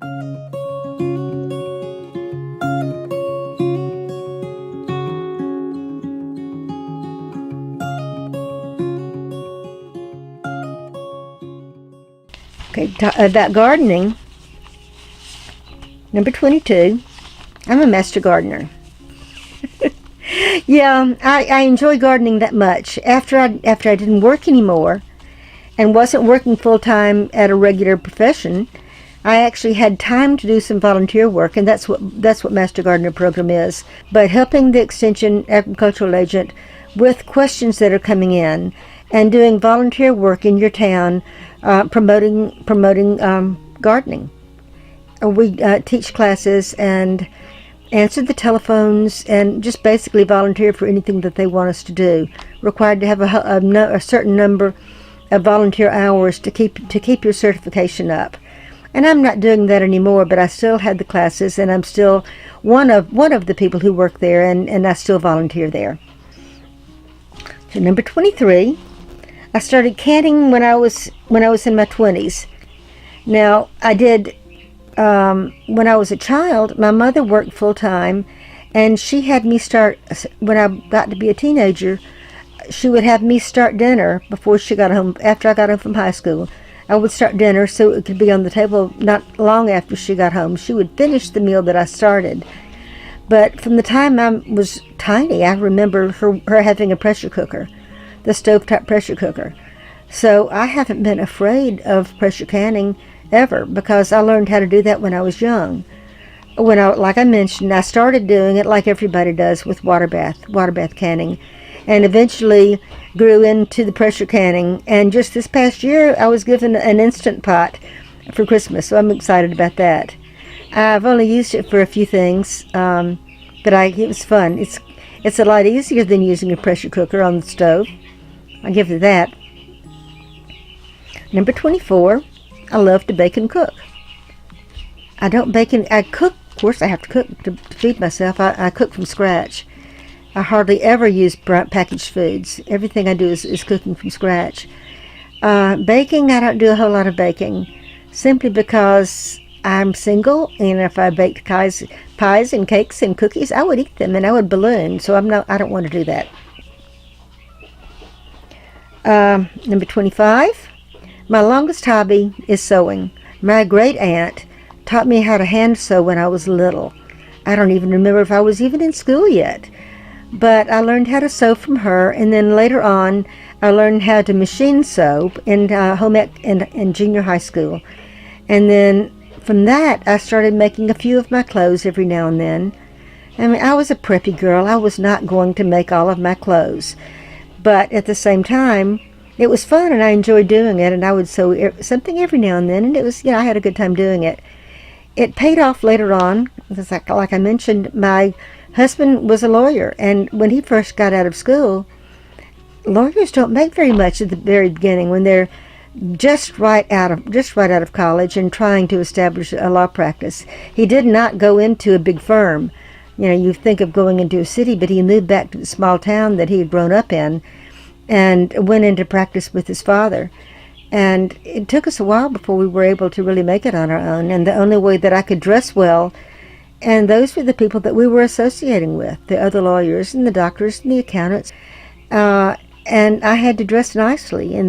Okay, about gardening, number 22, I'm a master gardener. Yeah, I enjoy gardening that much. After I didn't work anymore and wasn't working full-time at a regular profession, I actually had time to do some volunteer work, and that's what Master Gardener program is. But helping the Extension agricultural agent with questions that are coming in and doing volunteer work in your town, promoting gardening. We teach classes and answer the telephones and just basically volunteer for anything that they want us to do. Required to have a certain number of volunteer hours to keep your certification up. And I'm not doing that anymore, but I still had the classes, and I'm still one of the people who work there, and I still volunteer there. So number 23, I started canning when I was in my 20s. Now, I did when I was a child. My mother worked full time, and she had me start when I got to be a teenager. She would have me start dinner before she got home. After I got home from high school, I would start dinner so it could be on the table not long after she got home. She would finish the meal that I started. But from the time I was tiny, I remember her having a pressure cooker, the stovetop pressure cooker. So I haven't been afraid of pressure canning ever, because I learned how to do that when I was young. Like I mentioned, I started doing it like everybody does with water bath canning, and eventually grew into the pressure canning. And just this past year, I was given an Instant Pot for Christmas, so I'm excited about that. I've only used it for a few things, but it was fun. It's a lot easier than using a pressure cooker on the stove. I'll give you that. Number 24, I love to bake and cook. I don't bake and I cook. Of course, I have to cook to feed myself. I cook from scratch. I hardly ever use packaged foods. Everything I do is cooking from scratch. Baking, I don't do a whole lot of baking, simply because I'm single, and if I baked pies and cakes and cookies, I would eat them and I would balloon. So I don't want to do that. Number 25, my longest hobby is sewing. My great aunt taught me how to hand sew when I was little. I don't even remember if I was even in school yet. But I learned how to sew from her, and then later on I learned how to machine sew in home ec and junior high school. And then from that I started making a few of my clothes every now and then. I mean, I was a preppy girl. I was not going to make all of my clothes. But at the same time, it was fun, and I enjoyed doing it, and I would sew something every now and then, and it was, I had a good time doing it. It paid off later on. Like I mentioned, my husband was a lawyer, and when he first got out of school, lawyers don't make very much at the very beginning when they're just right out of college and trying to establish a law practice. He did not go into a big firm. You think of going into a city, but he moved back to the small town that he had grown up in and went into practice with his father. And it took us a while before we were able to really make it on our own, and the only way that I could dress well, and those were the people that we were associating with, the other lawyers and the doctors and the accountants. And I had to dress nicely, and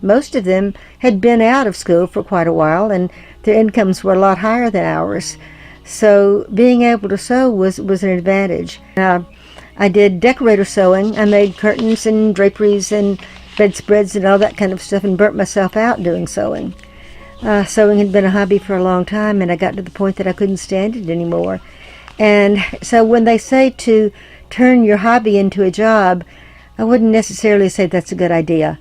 most of them had been out of school for quite a while, and their incomes were a lot higher than ours. So being able to sew was an advantage. I did decorator sewing. I made curtains and draperies and bedspreads and all that kind of stuff, and burnt myself out doing sewing. Sewing had been a hobby for a long time, and I got to the point that I couldn't stand it anymore. And so when they say to turn your hobby into a job, I wouldn't necessarily say that's a good idea.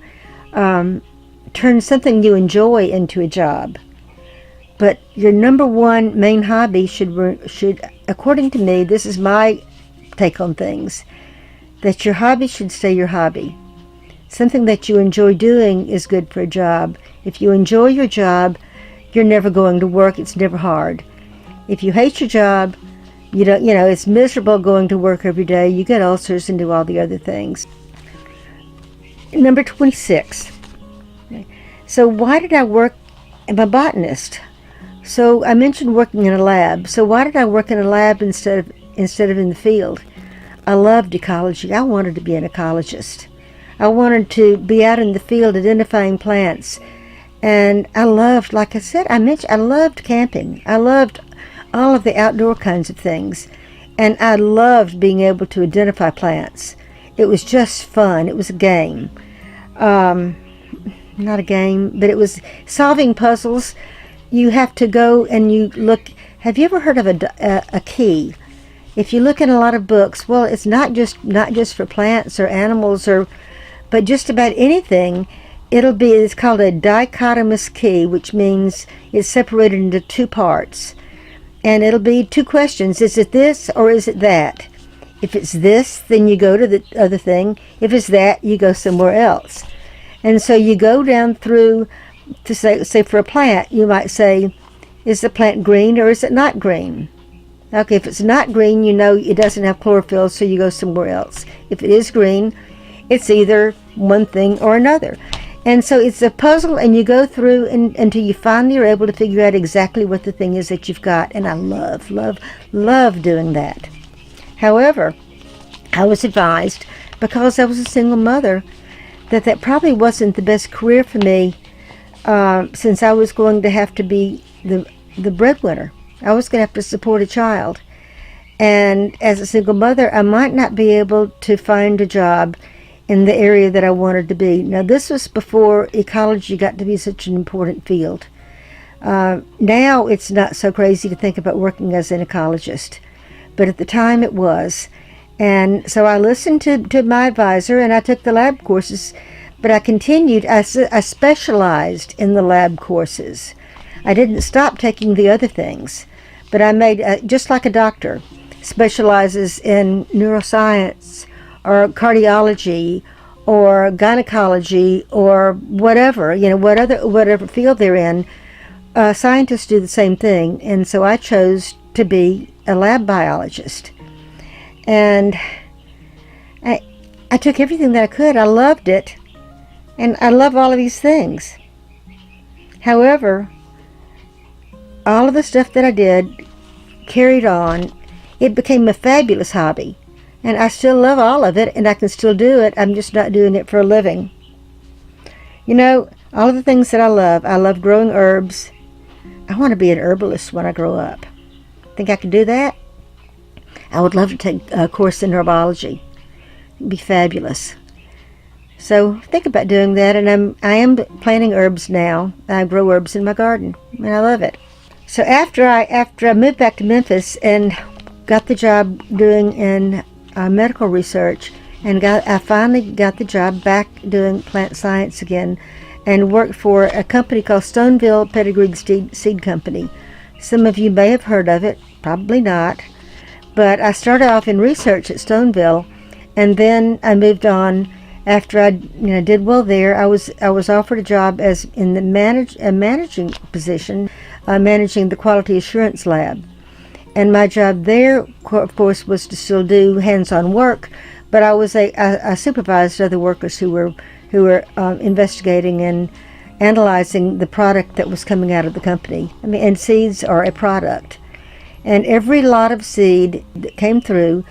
Turn something you enjoy into a job. But your number one main hobby should, according to me, this is my take on things, that your hobby should stay your hobby. Something that you enjoy doing is good for a job. If you enjoy your job, you're never going to work. It's never hard. If you hate your job, it's miserable going to work every day. You get ulcers and do all the other things. Number 26. So why did I work? I'm a botanist. So I mentioned working in a lab. So why did I work in a lab instead of in the field? I loved ecology. I wanted to be an ecologist. I wanted to be out in the field identifying plants. And I loved, like I said, I loved camping. I loved all of the outdoor kinds of things. And I loved being able to identify plants. It was just fun. It was a game. Not a game, but it was solving puzzles. You have to go and you look. Have you ever heard of a key? If you look in a lot of books, well, it's not just for plants or animals but just about anything. It's called a dichotomous key, which means it's separated into two parts. And it'll be two questions. Is it this or is it that? If it's this, then you go to the other thing. If it's that, you go somewhere else. And so you go down through to say for a plant, you might say, is the plant green or is it not green? Okay, if it's not green, you know it doesn't have chlorophyll, so you go somewhere else. If it is green, it's either one thing or another. And so it's a puzzle, and you go through until you finally are able to figure out exactly what the thing is that you've got. And I love doing that. However, I was advised, because I was a single mother, that probably wasn't the best career for me, since I was going to have to be the breadwinner. I was going to have to support a child. And as a single mother, I might not be able to find a job in the area that I wanted to be. Now, this was before ecology got to be such an important field. Now it's not so crazy to think about working as an ecologist, but at the time it was. And so I listened to my advisor, and I took the lab courses, but I continued. I specialized in the lab courses. I didn't stop taking the other things, but I made, just like a doctor specializes in neuroscience or cardiology or gynecology or whatever, whatever field they're in, scientists do the same thing. And so I chose to be a lab biologist. And I took everything that I could. I loved it. And I love all of these things. However, all of the stuff that I did carried on. It became a fabulous hobby. And I still love all of it, and I can still do it. I'm just not doing it for a living. All of the things that I love growing herbs. I want to be an herbalist when I grow up. Think I could do that? I would love to take a course in herbology. It'd be fabulous. So think about doing that, and I am planting herbs now. I grow herbs in my garden, and I love it. So after I moved back to Memphis and got the job doing in medical research, and I finally got the job back doing plant science again, and worked for a company called Stoneville Pedigreed Seed Company. Some of you may have heard of it, probably not. But I started off in research at Stoneville, and then I moved on. After I did well there, I was offered a job as in the managing position, managing the quality assurance lab. And my job there, of course, was to still do hands-on work, but I supervised other workers who were investigating and analyzing the product that was coming out of the company. And seeds are a product. And every lot of seed that came through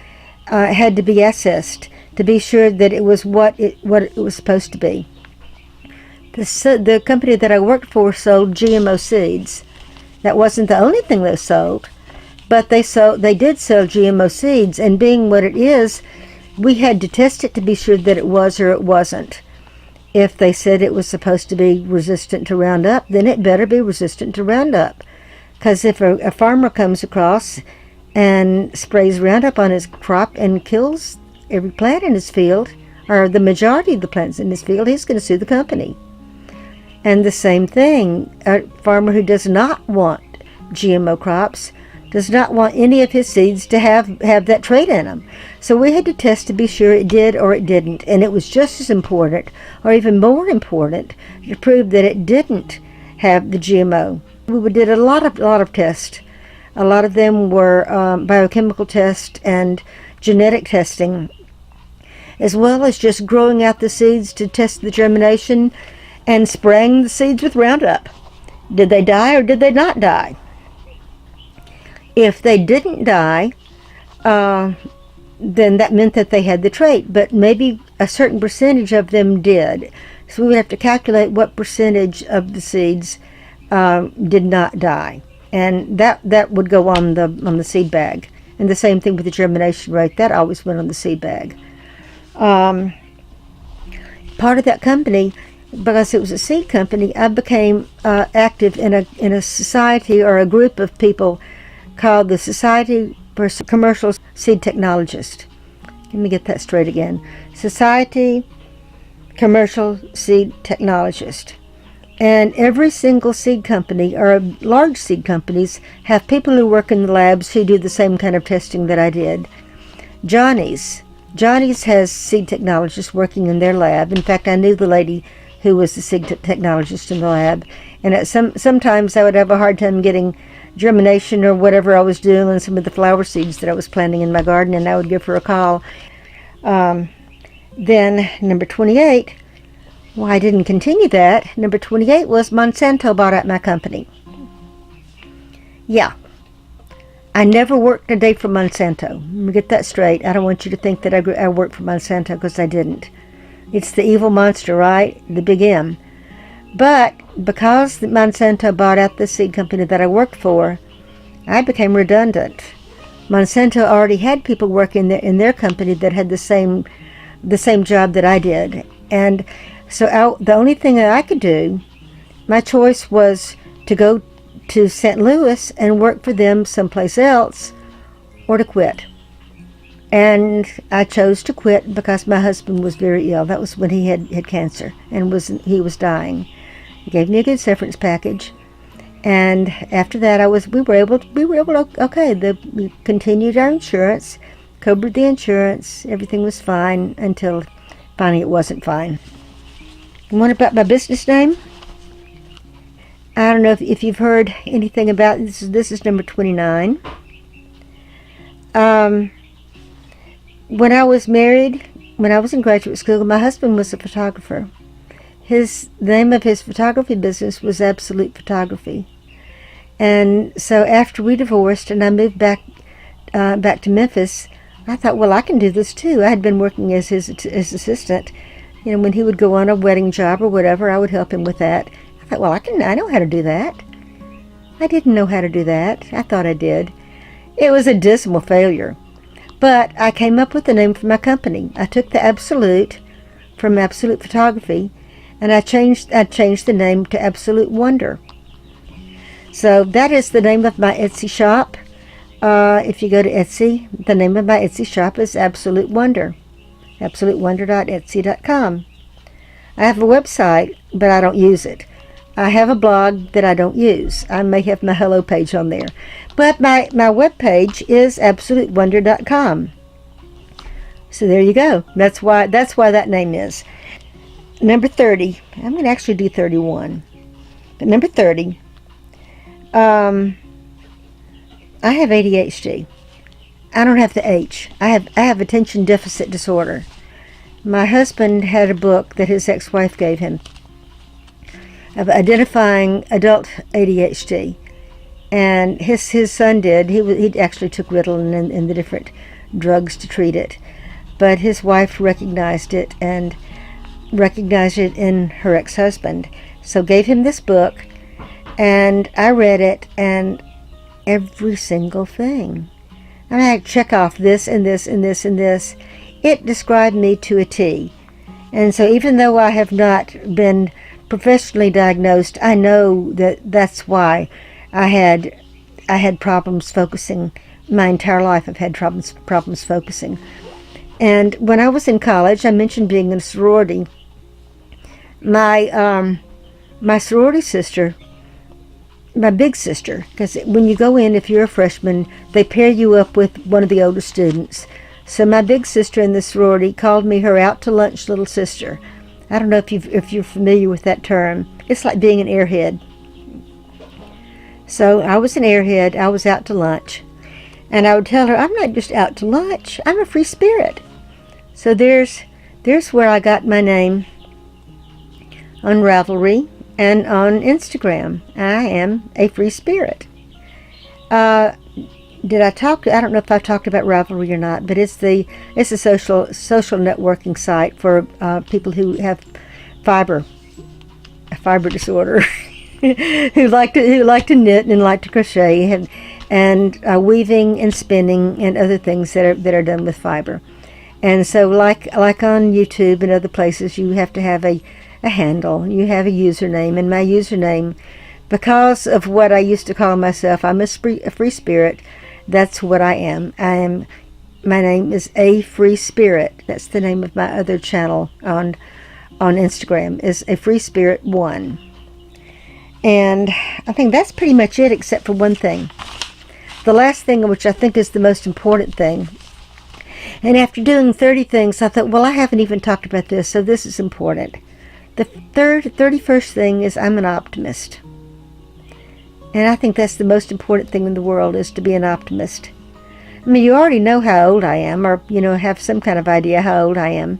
had to be assessed to be sure that it was what it was supposed to be. The company that I worked for sold GMO seeds. That wasn't the only thing they sold, but they did sell GMO seeds, and being what it is, we had to test it to be sure that it was or it wasn't. If they said it was supposed to be resistant to Roundup, then it better be resistant to Roundup. Because if a farmer comes across and sprays Roundup on his crop and kills every plant in his field, or the majority of the plants in his field, he's going to sue the company. And the same thing, a farmer who does not want GMO crops does not want any of his seeds to have that trait in them. So we had to test to be sure it did or it didn't. And it was just as important, or even more important, to prove that it didn't have the GMO. We did a lot of tests. A lot of them were biochemical tests and genetic testing, as well as just growing out the seeds to test the germination and spraying the seeds with Roundup. Did they die or did they not die? If they didn't die, then that meant that they had the trait, but maybe a certain percentage of them did. So we would have to calculate what percentage of the seeds did not die, and that would go on the seed bag. And the same thing with the germination rate, that always went on the seed bag. Part of that company, because it was a seed company, I became active in a society or a group of people called the Society for Commercial Seed Technologists. Let me get that straight again. Society Commercial Seed Technologist. And every single seed company, or large seed companies, have people who work in the labs who do the same kind of testing that I did. Johnny's has seed technologists working in their lab. In fact, I knew the lady who was the seed technologist in the lab. And sometimes I would have a hard time getting germination or whatever I was doing on some of the flower seeds that I was planting in my garden, and I would give her a call. Then number 28, well, I didn't continue that. Number 28 was Monsanto bought out my company. Yeah. I never worked a day for Monsanto. Let me get that straight. I don't want you to think that I worked for Monsanto, because I didn't. It's the evil monster, right? The big M. But because Monsanto bought out the seed company that I worked for, I became redundant. Monsanto already had people working in their company that had the same job that I did. And so the only thing that I could do, my choice was to go to St. Louis and work for them someplace else, or to quit. And I chose to quit because my husband was very ill. That was when he had cancer and he was dying. He gave me a good severance package, and after that we were able to we continued our insurance, covered the insurance, everything was fine until finally it wasn't fine. And what about my business name? I don't know if you've heard anything about this. This is number 29. When I was married, when I was in graduate school, my husband was a photographer. The name of his photography business was Absolute Photography. And so after we divorced and I moved back to Memphis, I thought, well, I can do this too. I had been working as his assistant. You know, when he would go on a wedding job or whatever, I would help him with that. I thought, well, I know how to do that. I didn't know how to do that. I thought I did. It was a dismal failure. But I came up with the name for my company. I took the Absolute from Absolute Photography, and I changed the name to Absolute Wonder. So that is the name of my Etsy shop. If you go to Etsy, the name of my Etsy shop is Absolute Wonder. AbsoluteWonder.etsy.com. I have a website, but I don't use it. I have a blog that I don't use. I may have my hello page on there. But my web page is AbsoluteWonder.com. So there you go. That's why that name is. Number 30. I'm going to actually do 31. But number 30. I have ADHD. I don't have the H. I have attention deficit disorder. My husband had a book that his ex-wife gave him of identifying adult ADHD, and his son did. He actually took Ritalin and the different drugs to treat it, but his wife recognized it in her ex-husband, so gave him this book, and I read it, and every single thing. I had to check off this and this and this and this. It described me to a T. And so even though I have not been professionally diagnosed, I know that's why I had problems focusing. My entire life I've had problems focusing. And when I was in college, I mentioned being in a sorority. My sorority sister, my big sister, because when you go in, if you're a freshman, they pair you up with one of the older students. So my big sister in the sorority called me her out to lunch little sister. I don't know if you're familiar with that term. It's like being an airhead. So I was an airhead. I was out to lunch. And I would tell her, I'm not just out to lunch. I'm a free spirit. So there's where I got my name on Ravelry and on Instagram. I am a free spirit. I don't know if I've talked about Ravelry or not, but it's a social networking site for people who have a fiber disorder, who like to knit and like to crochet and weaving and spinning and other things that are done with fiber. And so like on YouTube and other places, you have to have a handle. You have a username, and my username, because of what I used to call myself, I'm a free spirit. That's what I am. My name is A Free Spirit. That's the name of my other channel on Instagram, is A Free Spirit 1. And I think that's pretty much it, except for one thing. The last thing, which I think is the most important thing. And after doing 30 things, I thought, well, I haven't even talked about this, so this is important. The 31st thing is I'm an optimist. And I think that's the most important thing in the world, is to be an optimist. I mean, you already know how old I am, or, have some kind of idea how old I am.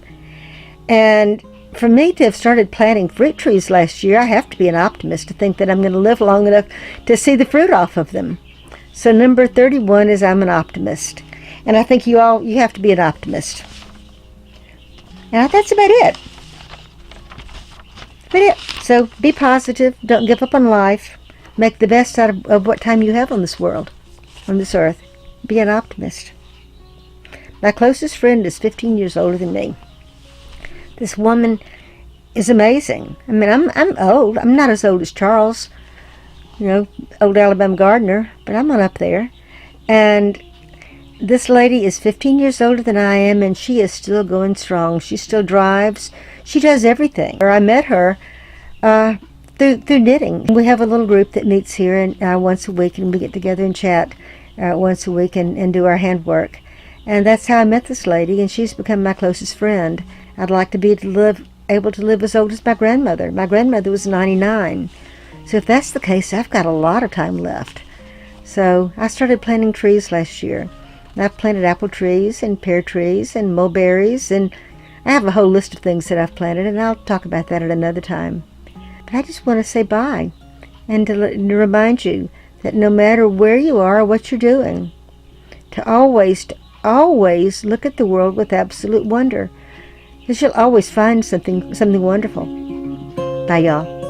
And for me to have started planting fruit trees last year, I have to be an optimist to think that I'm going to live long enough to see the fruit off of them. So number 31 is I'm an optimist. And I think you have to be an optimist. And that's about it. So be positive. Don't give up on life. Make the best out of what time you have on this world, on this earth. Be an optimist. My closest friend is 15 years older than me. This woman is amazing. I mean, I'm old. I'm not as old as Charles, old Alabama gardener, but I'm not up there. And this lady is 15 years older than I am, and she is still going strong. She still drives. She does everything. I met her through knitting. We have a little group that meets here and once a week, and we get together and chat once a week and do our handwork. And that's how I met this lady, and she's become my closest friend. I'd like to be able to live as old as my grandmother. My grandmother was 99. So if that's the case, I've got a lot of time left. So I started planting trees last year. And I've planted apple trees and pear trees and mulberries, and I have a whole list of things that I've planted, and I'll talk about that at another time. But I just want to say bye, and to remind you that no matter where you are or what you're doing, to always look at the world with absolute wonder, because you'll always find something wonderful. Bye, y'all.